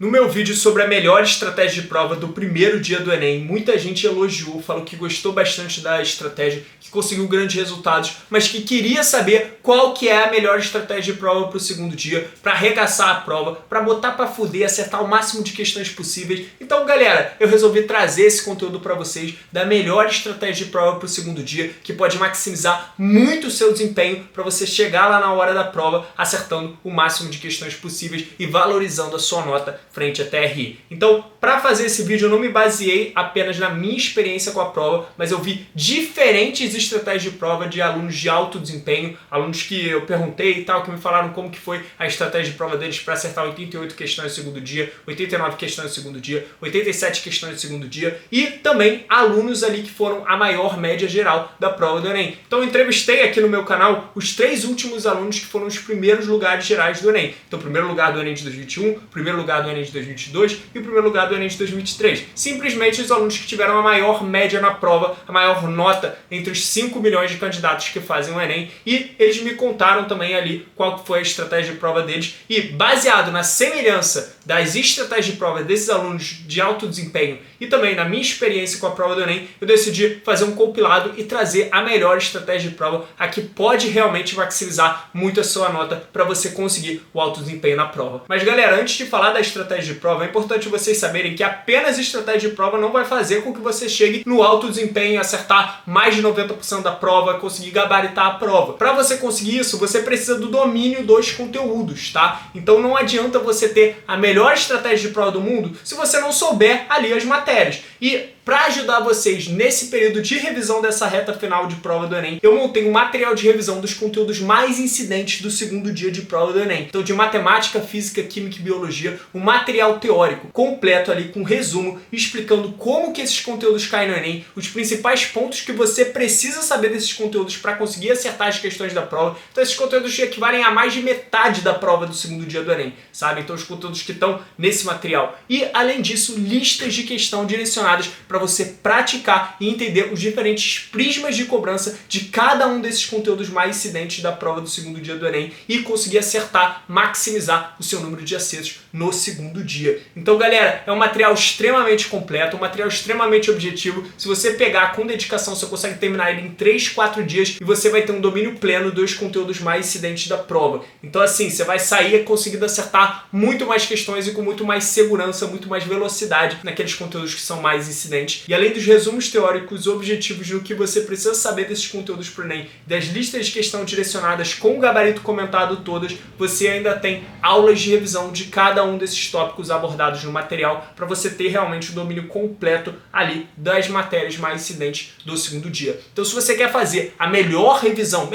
No meu vídeo sobre a melhor estratégia de prova do primeiro dia do Enem, muita gente elogiou, falou que gostou bastante da estratégia, que conseguiu grandes resultados, mas que queria saber qual que é a melhor estratégia de prova para o segundo dia, para arregaçar a prova, para botar para fuder, acertar o máximo de questões possíveis. Então, galera, eu resolvi trazer esse conteúdo para vocês da melhor estratégia de prova para o segundo dia, que pode maximizar muito o seu desempenho para você chegar lá na hora da prova acertando o máximo de questões possíveis e valorizando a sua nota frente à TRI. Então, para fazer esse vídeo eu não me baseei apenas na minha experiência com a prova, mas eu vi diferentes estratégias de prova de alunos de alto desempenho, alunos que eu perguntei e tal, que me falaram como que foi a estratégia de prova deles para acertar 88 questões no segundo dia, 89 questões no segundo dia, 87 questões no segundo dia e também alunos ali que foram a maior média geral da prova do Enem. Então eu entrevistei aqui no meu canal os 3 últimos alunos que foram os primeiros lugares gerais do Enem. Então o primeiro lugar do Enem de 2021, o primeiro lugar do Enem de 2022 e o primeiro lugar do Enem de 2023. Simplesmente os alunos que tiveram a maior média na prova, a maior nota entre os 5 milhões de candidatos que fazem o Enem, e eles me contaram também ali qual foi a estratégia de prova deles, e baseado na semelhança das estratégias de prova desses alunos de alto desempenho e também na minha experiência com a prova do Enem, eu decidi fazer um compilado e trazer a melhor estratégia de prova, a que pode realmente maximizar muito a sua nota para você conseguir o alto desempenho na prova. Mas galera, antes de falar da estratégia de prova, é importante vocês saberem que apenas estratégia de prova não vai fazer com que você chegue no alto desempenho, acertar mais de 90% da prova, conseguir gabaritar a prova. Para você conseguir isso, você precisa do domínio dos conteúdos, tá? Então não adianta você ter a melhor estratégia de prova do mundo se você não souber ali as matérias. E para ajudar vocês nesse período de revisão dessa reta final de prova do Enem, eu montei um material de revisão dos conteúdos mais incidentes do segundo dia de prova do Enem. Então, de matemática, física, química e biologia, um material teórico completo ali com resumo, explicando como que esses conteúdos caem no Enem, os principais pontos que você precisa saber desses conteúdos para conseguir acertar as questões da prova. Então, esses conteúdos equivalem a mais de metade da prova do segundo dia do Enem, sabe? Então, os conteúdos que estão nesse material. E, além disso, listas de questão direcionadas para você praticar e entender os diferentes prismas de cobrança de cada um desses conteúdos mais incidentes da prova do segundo dia do Enem e conseguir acertar, maximizar o seu número de acertos no segundo dia. Então, galera, é um material extremamente completo, um material extremamente objetivo. Se você pegar com dedicação, você consegue terminar ele em 3, 4 dias e você vai ter um domínio pleno dos conteúdos mais incidentes da prova. Então, assim, você vai sair conseguindo acertar muito mais questões e com muito mais segurança, muito mais velocidade naqueles conteúdos que são mais incidentes. E além dos resumos teóricos objetivos do que você precisa saber desses conteúdos para o Enem, das listas de questão direcionadas com o gabarito comentado todas, você ainda tem aulas de revisão de cada um desses tópicos abordados no material para você ter realmente o domínio completo ali das matérias mais incidentes do segundo dia. Então, se você quer fazer a melhor revisão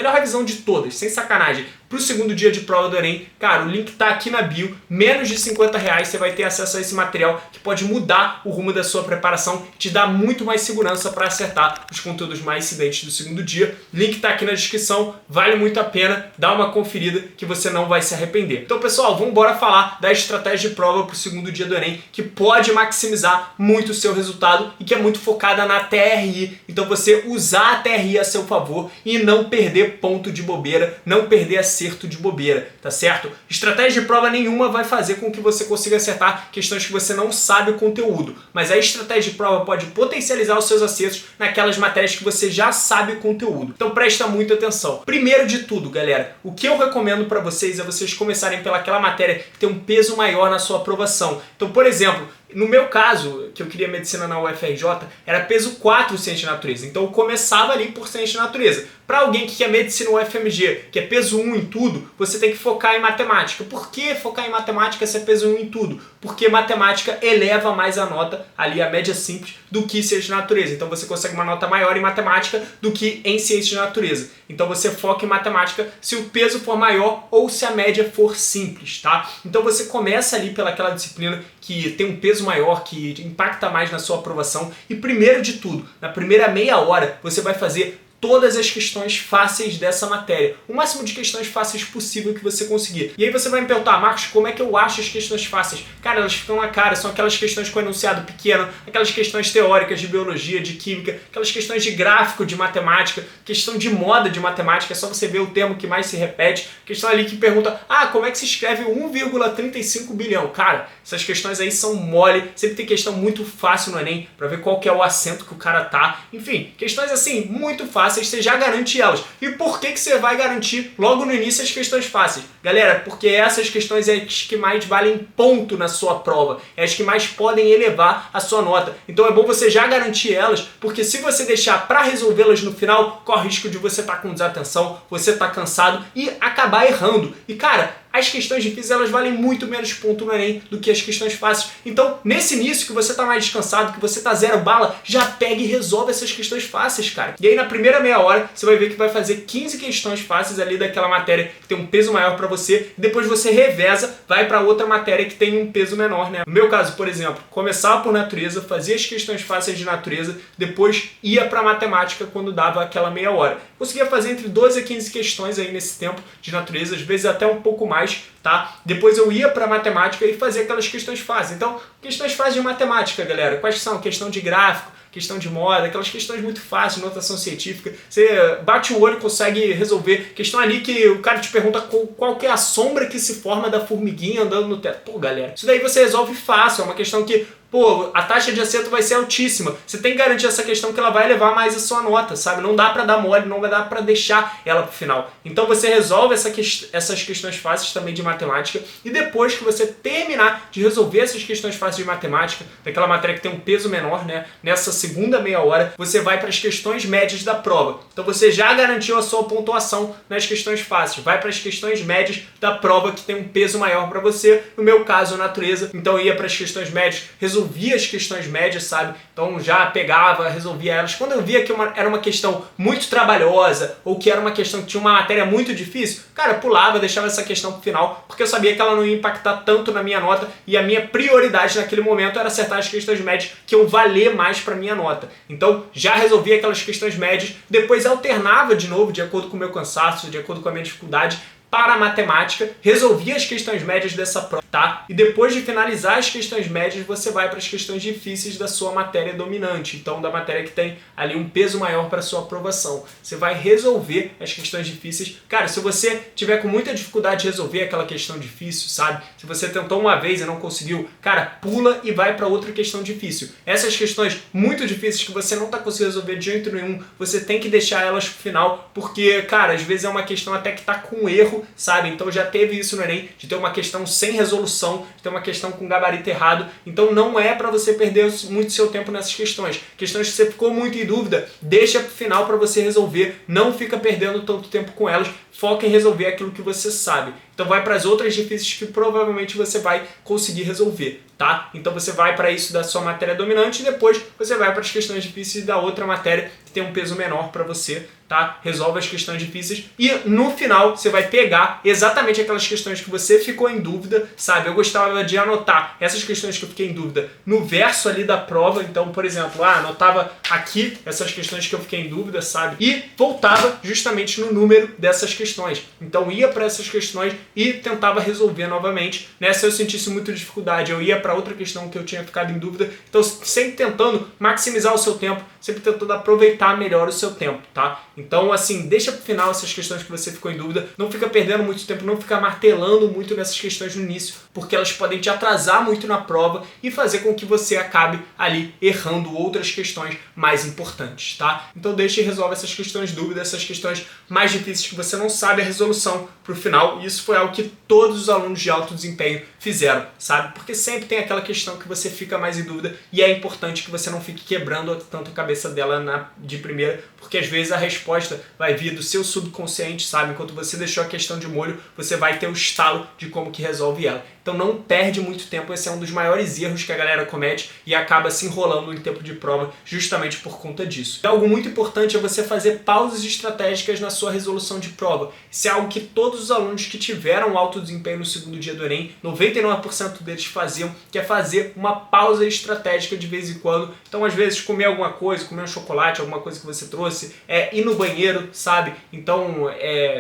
de todas, sem sacanagem, para o segundo dia de prova do Enem, cara, o link tá aqui na bio, menos de R$50 você vai ter acesso a esse material que pode mudar o rumo da sua preparação, te dá muito mais segurança para acertar os conteúdos mais incidentes do segundo dia. Link tá aqui na descrição, vale muito a pena, dá uma conferida que você não vai se arrepender. Então, pessoal, vamos embora falar da estratégia de prova para o segundo dia do Enem, que pode maximizar muito o seu resultado e que é muito focada na TRI. Então, você usar a TRI a seu favor e não perder ponto de bobeira, não perder acerto de bobeira, tá certo? Estratégia de prova nenhuma vai fazer com que você consiga acertar questões que você não sabe o conteúdo, mas a estratégia de prova pode potencializar os seus acertos naquelas matérias que você já sabe o conteúdo. Então presta muita atenção. Primeiro de tudo, galera, o que eu recomendo para vocês é vocês começarem pelaquela matéria que tem um peso maior na sua aprovação. Então, por exemplo, no meu caso, que eu queria medicina na UFRJ, era peso 4 ciência de natureza. Então eu começava ali por ciência de natureza. Para alguém que quer medicina UFMG, que é peso 1 em tudo, você tem que focar em matemática. Por que focar em matemática se é peso 1 em tudo? Porque matemática eleva mais a nota, ali a média simples, do que ciência de natureza. Então você consegue uma nota maior em matemática do que em ciência de natureza. Então você foca em matemática se o peso for maior ou se a média for simples, tá? Então você começa ali pelaquela disciplina que tem um peso maior, que impacta mais na sua aprovação. E primeiro de tudo, na primeira meia hora, você vai fazer todas as questões fáceis dessa matéria. O máximo de questões fáceis possível que você conseguir. E aí você vai me perguntar, Marcos, como é que eu acho as questões fáceis? Cara, elas ficam na cara, são aquelas questões com enunciado pequeno, aquelas questões teóricas de biologia, de química, aquelas questões de gráfico de matemática, questão de moda de matemática, é só você ver o termo que mais se repete, questão ali que pergunta, como é que se escreve 1,35 bilhão? Cara, essas questões aí são mole, sempre tem questão muito fácil no Enem, pra ver qual que é o acento que o cara tá, enfim, questões assim, muito fáceis, você já garante elas. E por que você vai garantir logo no início as questões fáceis? Galera, porque essas questões é as que mais valem ponto na sua prova, é as que mais podem elevar a sua nota. Então é bom você já garantir elas, porque se você deixar para resolvê-las no final, corre o risco de você estar com desatenção, você estar cansado e acabar errando. E cara, as questões difíceis elas valem muito menos ponto no Enem do que as questões fáceis. Então, nesse início que você está mais descansado, que você está zero bala, já pega e resolve essas questões fáceis, cara. E aí na primeira meia hora, você vai ver que vai fazer 15 questões fáceis ali daquela matéria que tem um peso maior para você, e depois você reveza, vai para outra matéria que tem um peso menor, né? No meu caso, por exemplo, começava por natureza, fazia as questões fáceis de natureza, depois ia para matemática quando dava aquela meia hora. Conseguia fazer entre 12 a 15 questões aí nesse tempo de natureza, às vezes até um pouco mais, tá? Depois eu ia para matemática e fazia aquelas questões fáceis. Então, questões fáceis de matemática, galera. Quais são? Questão de gráfico, questão de moda, aquelas questões muito fáceis, notação científica. Você bate o olho e consegue resolver. Questão ali que o cara te pergunta qual que é a sombra que se forma da formiguinha andando no teto. Pô, galera, isso daí você resolve fácil. É uma questão que, pô, a taxa de acerto vai ser altíssima. Você tem que garantir essa questão que ela vai elevar mais a sua nota, sabe? Não dá pra dar mole, não vai dar pra deixar ela pro final. Então você resolve essas questões fáceis também de matemática e depois que você terminar de resolver essas questões fáceis de matemática, daquela matéria que tem um peso menor, né? Nessa segunda meia hora, você vai para as questões médias da prova. Então você já garantiu a sua pontuação nas questões fáceis. Vai para as questões médias da prova que tem um peso maior para você. No meu caso, natureza. Então eu ia para as questões médias, resolvia as questões médias, sabe? Então já pegava, resolvia elas. Quando eu via que era uma questão muito trabalhosa ou que era uma questão que tinha uma matéria muito difícil, cara, pulava, deixava essa questão pro final, porque eu sabia que ela não ia impactar tanto na minha nota e a minha prioridade naquele momento era acertar as questões médias que iam valer mais para minha nota. Então já resolvia aquelas questões médias, depois alternava de novo, de acordo com o meu cansaço, de acordo com a minha dificuldade, para a matemática, resolvia as questões médias dessa prova, tá? E depois de finalizar as questões médias, você vai para as questões difíceis da sua matéria dominante, então da matéria que tem ali um peso maior para a sua aprovação. Você vai resolver as questões difíceis. Cara, se você tiver com muita dificuldade de resolver aquela questão difícil, sabe? Se você tentou uma vez e não conseguiu, cara, pula e vai para outra questão difícil. Essas questões muito difíceis que você não está conseguindo resolver de jeito nenhum, você tem que deixar elas pro final, porque, cara, às vezes é uma questão até que está com erro, sabe? Então já teve isso no Enem, de ter uma questão sem resolução, de ter uma questão com gabarito errado. Então não é para você perder muito seu tempo nessas questões. Questões que você ficou muito em dúvida, deixa pro final para você resolver. Não fica perdendo tanto tempo com elas. Foca em resolver aquilo que você sabe. Então vai para as outras difíceis que provavelmente você vai conseguir resolver, tá? Então você vai para isso da sua matéria dominante e depois você vai para as questões difíceis da outra matéria que tem um peso menor para você, tá? Resolve as questões difíceis e no final você vai pegar exatamente aquelas questões que você ficou em dúvida, sabe? Eu gostava de anotar essas questões que eu fiquei em dúvida no verso ali da prova. Então, por exemplo, anotava aqui essas questões que eu fiquei em dúvida, sabe? E voltava justamente no número dessas questões. Então ia para essas questões e tentava resolver novamente, né? Se eu sentisse muita dificuldade, eu ia para outra questão que eu tinha ficado em dúvida. Então sempre tentando maximizar o seu tempo, sempre tentando aproveitar melhor o seu tempo, tá? Então assim, deixa pro final essas questões que você ficou em dúvida, não fica perdendo muito tempo, não fica martelando muito nessas questões no início, porque elas podem te atrasar muito na prova e fazer com que você acabe ali errando outras questões mais importantes, tá? Então deixa e resolve essas questões de dúvida, essas questões mais difíceis que você não sabe a resolução pro final, e isso foi algo que todos os alunos de alto desempenho fizeram, sabe? Porque sempre tem aquela questão que você fica mais em dúvida e é importante que você não fique quebrando tanto a cabeça dela de primeira, porque às vezes a resposta vai vir do seu subconsciente, sabe? Enquanto você deixou a questão de molho, você vai ter o estalo de como que resolve ela. Então não perde muito tempo, esse é um dos maiores erros que a galera comete e acaba se enrolando em tempo de prova justamente por conta disso. E algo muito importante é você fazer pausas estratégicas na sua resolução de prova. Isso é algo que todos os alunos que tiveram alto desempenho no segundo dia do Enem, 99% deles faziam, que é fazer uma pausa estratégica de vez em quando. Então às vezes comer alguma coisa, comer um chocolate, alguma coisa que você trouxe, ir no banheiro, sabe? Então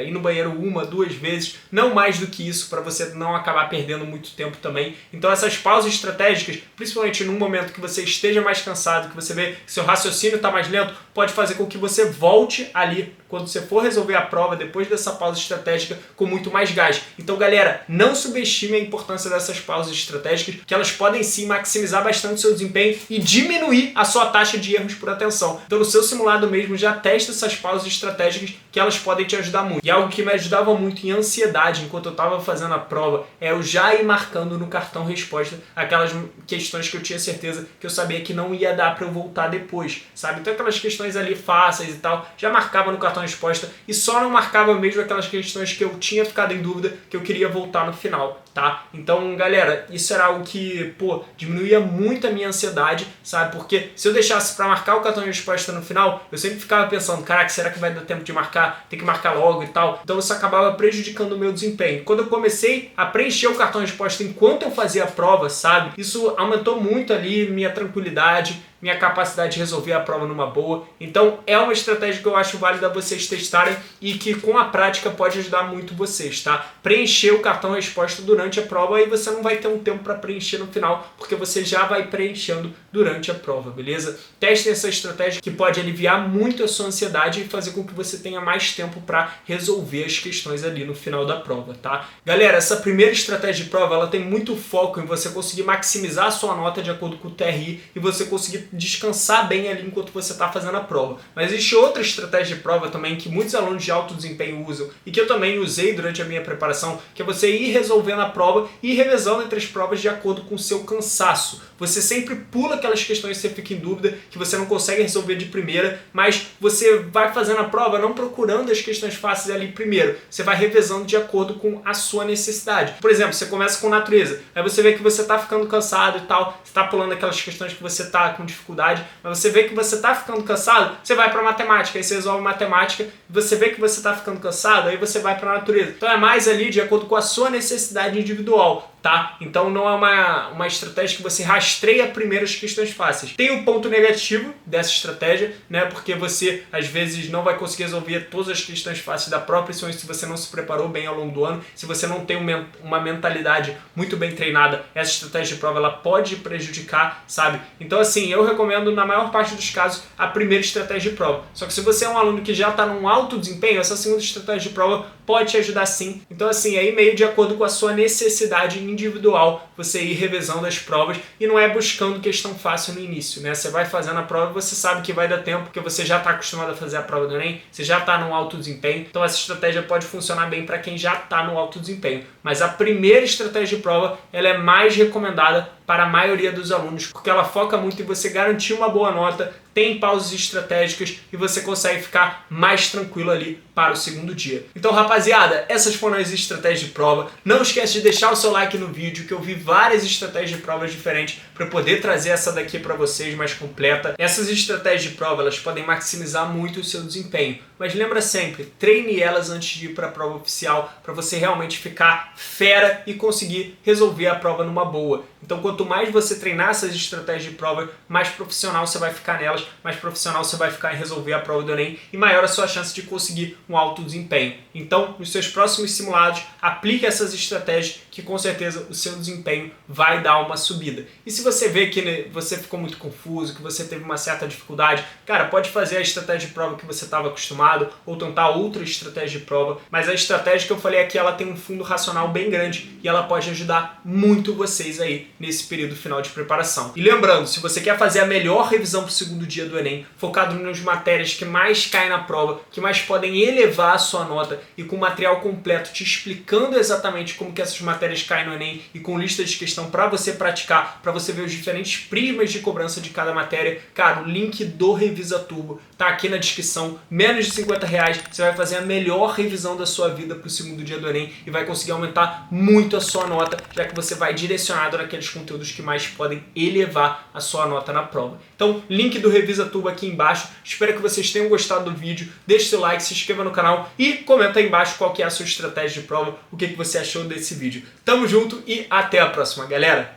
ir no banheiro 1, 2 vezes, não mais do que isso, para você não acabar perdendo muito tempo também. Então essas pausas estratégicas, principalmente num momento que você esteja mais cansado, que você vê que seu raciocínio está mais lento, pode fazer com que você volte ali, quando você for resolver a prova, depois dessa pausa estratégica, com muito mais gás. Então galera, não subestime a importância dessas pausas estratégicas, que elas podem sim maximizar bastante o seu desempenho e diminuir a sua taxa de erros por atenção. Então no seu simulado mesmo, já testa essas pausas estratégicas, que elas podem te ajudar muito. E algo que me ajudava muito em ansiedade, enquanto eu estava fazendo a prova, é eu já ir marcando no cartão resposta aquelas questões que eu tinha certeza que eu sabia que não ia dar para eu voltar depois, sabe? Então aquelas questões ali fáceis e tal, já marcava no cartão resposta e só não marcava mesmo aquelas questões que eu tinha ficado em dúvida, que eu queria voltar no final, tá? Então, galera, isso era algo que, diminuía muito a minha ansiedade, sabe? Porque se eu deixasse para marcar o cartão de resposta no final, eu sempre ficava pensando, caraca, será que vai dar tempo de marcar? Tem que marcar logo e tal. Então isso acabava prejudicando o meu desempenho. Quando eu comecei a preencher o cartão de resposta enquanto eu fazia a prova, sabe? Isso aumentou muito ali minha tranquilidade, minha capacidade de resolver a prova numa boa. Então é uma estratégia que eu acho válida vocês testarem e que com a prática pode ajudar muito vocês, tá? Preencher o cartão resposta durante a prova e você não vai ter um tempo para preencher no final, porque você já vai preenchendo durante a prova, beleza? Testem essa estratégia que pode aliviar muito a sua ansiedade e fazer com que você tenha mais tempo para resolver as questões ali no final da prova, tá? Galera, essa primeira estratégia de prova, ela tem muito foco em você conseguir maximizar a sua nota de acordo com o TRI e você conseguir descansar bem ali enquanto você está fazendo a prova. Mas existe outra estratégia de prova também que muitos alunos de alto desempenho usam e que eu também usei durante a minha preparação, que é você ir resolvendo a prova e ir revezando entre as provas de acordo com o seu cansaço. Você sempre pula aquelas questões que você fica em dúvida, que você não consegue resolver de primeira, mas você vai fazendo a prova não procurando as questões fáceis ali primeiro. Você vai revezando de acordo com a sua necessidade. Por exemplo, você começa com natureza, aí você vê que você está ficando cansado e tal, você está pulando aquelas questões que você está com dificuldade, mas você vê que você está ficando cansado, você vai para matemática, aí você resolve matemática, você vê que você está ficando cansado, aí você vai para natureza. Então é mais ali de acordo com a sua necessidade individual, tá? Então não é uma estratégia que você rastreia primeiro as questões fáceis. Tem um ponto negativo dessa estratégia, né? Porque você às vezes não vai conseguir resolver todas as questões fáceis da prova, principalmente se você não se preparou bem ao longo do ano, se você não tem uma mentalidade muito bem treinada, essa estratégia de prova ela pode prejudicar, sabe? Então assim, eu recomendo na maior parte dos casos a primeira estratégia de prova. Só que se você é um aluno que já está num alto desempenho, essa segunda estratégia de prova pode te ajudar sim. Então assim, aí meio de acordo com a sua necessidade individual, você ir revezando as provas e não é buscando questão fácil no início, né? Você vai fazendo a prova e você sabe que vai dar tempo, porque você já está acostumado a fazer a prova do Enem, você já está num alto desempenho, então essa estratégia pode funcionar bem para quem já está no alto desempenho. Mas a primeira estratégia de prova, ela é mais recomendada para a maioria dos alunos, porque ela foca muito em você garantir uma boa nota, tem pausas estratégicas e você consegue ficar mais tranquilo ali para o segundo dia. Então, rapaziada, essas foram as estratégias de prova. Não esquece de deixar o seu like no vídeo, que eu vi várias estratégias de provas diferentes para poder trazer essa daqui para vocês mais completa. Essas estratégias de prova, elas podem maximizar muito o seu desempenho, mas lembra sempre, treine elas antes de ir para a prova oficial, para você realmente ficar fera e conseguir resolver a prova numa boa. Então, quanto mais você treinar essas estratégias de prova, mais profissional você vai ficar nelas, mais profissional você vai ficar em resolver a prova do Enem e maior a sua chance de conseguir um alto desempenho. Então, nos seus próximos simulados, aplique essas estratégias que com certeza o seu desempenho vai dar uma subida. E se você vê que você ficou muito confuso, que você teve uma certa dificuldade, cara, pode fazer a estratégia de prova que você estava acostumado ou tentar outra estratégia de prova, mas a estratégia que eu falei aqui, ela tem um fundo racional bem grande e ela pode ajudar muito vocês aí nesse período final de preparação. E lembrando, se você quer fazer a melhor revisão para o segundo dia do Enem, focado nas matérias que mais caem na prova, que mais podem elevar a sua nota e com material completo te explicando exatamente como que essas matérias caem no Enem e com lista de questão para você praticar, para você ver os diferentes prismas de cobrança de cada matéria, cara, o link do Revisa Turbo tá aqui na descrição, menos de R$50 você vai fazer a melhor revisão da sua vida para o segundo dia do Enem e vai conseguir aumentar muito a sua nota, já que você vai direcionado naqueles conteúdos que mais podem elevar a sua nota na prova. Então, link do Revisa Turbo aqui embaixo. Espero que vocês tenham gostado do vídeo. Deixe seu like, se inscreva no canal e comenta aí embaixo qual que é a sua estratégia de prova, o que você achou desse vídeo. Tamo junto e até a próxima, galera!